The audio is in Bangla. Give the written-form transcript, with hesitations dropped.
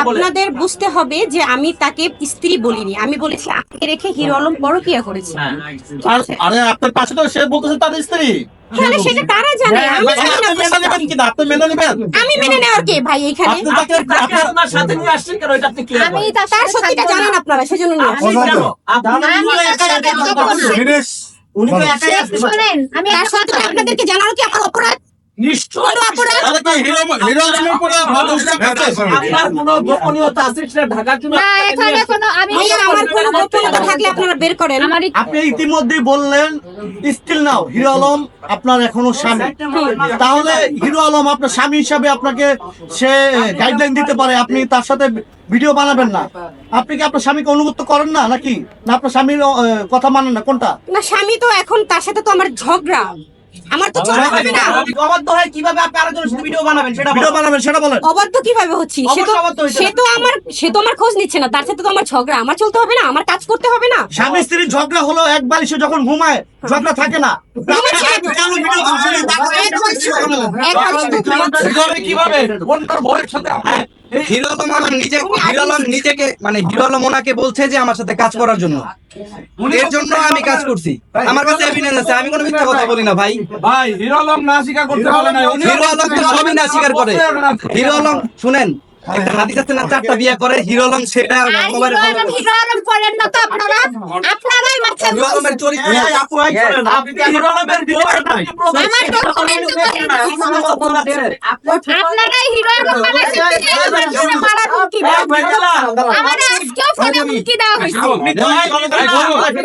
আপনাদের বুঝতে হবে যে আমি তাকে স্ত্রী বলিনি, আমি বলেছি আপনাকে রেখে হিরো আলম পরকিয়া করেছে। আরে আপনার পাশে তো সে বলতেছে তার স্ত্রী। হ্যাঁ সেটা তারা জানে, আমি জানি না। মেনে নেবেন কি না? আপনি মেনে নেবেন? আমি মেনে নেওয়ার কে ভাই এখানে? আপনি তাকে আপনার সাথে নিয়ে আসছেন কেন? এটা আপনি ক্লিয়ার আমি করেন। তার সত্যিটা জানেন আপনারা, সেজন্য নিয়ে আসছি। উনি তো একাই আসতে পারেন। আমি তার সত্যিটা আপনাদেরকে জানানো কি আমার অপরাধ? নিশ্চয় অপরাধ। আরে কি হিরো আলমের উপরে আপনার কোনো গোপনীয়তা আছে সেটা ঢাকার জন্য না এখানে কোনো আমি ভাইয়া আমার কোনো গোপনীয়তা থাকলে আপনারা বের করেন। আপনি ইতিমধ্যেই বললেন স্টিল নাও হিরো আলম আপনার এখনো স্বামী, তাহলে হিরো আলম আপনার স্বামী হিসাবে আপনাকে সে গাইডলাইন দিতে পারে, আপনি তার সাথে ভিডিও বানাবেন না। আপনি কি আপনার স্বামীকে অনুগত করেন না নাকি? না আপনার স্বামীর কথা মানেন না, কোনটা? না স্বামী তো এখন তার সাথে তো আমার ঝগড়া, আমার তো ঝগড়া হবে না। অবাধ্য হয় কিভাবে আপনি আরেকজনের সাথে ভিডিও বানাবেন সেটা ভিডিও বানাবেন সেটা বলেন। অবাধ্য কিভাবে হচ্ছি? অবশ্যই অবাধ্য হইতে সে তো আমার খোঁজ নিচ্ছে না, তার সাথে তো আমার ঝগড়া, আমার চলতে হবে না, আমার কাজ করতে হবে না। স্বামী স্ত্রীর ঝগড়া হলো এক বালিশে যখন ঘুমায় ঝগড়া থাকে না। কিভাবে কোনটার ভয়ের সাথে হিরো আলম নিজেকে মানে হিরো আলম ওনাকে বলছে যে আমার সাথে কাজ করার জন্য, এর জন্য আমি কাজ করছি। আমার কাছে এভিডেন্স আছে, আমি কোনো মিথ্যা কথা বলি না ভাই। ভাই হিরো আলম না স্বীকার করতে পারে না। হিরো আলম তো সবই না স্বীকার করে। হিরো আলম শুনেন, একটা হাদিস আছে না, 4টা বিয়ে করে, হিরো আলম সেটা মোবাইলে হিরো আলম করেন না তো আপনারা, আপনারাই মারছেন। হিরো আলমের চরিত্র আপনি হিরো আলমের ভিডিও নাই। আপনারাই হিরো আলম বানাইছেন, মারার হুমকি দেওয়া। আমার আজকেও ফোনে হুমকি দেওয়া হয়েছে।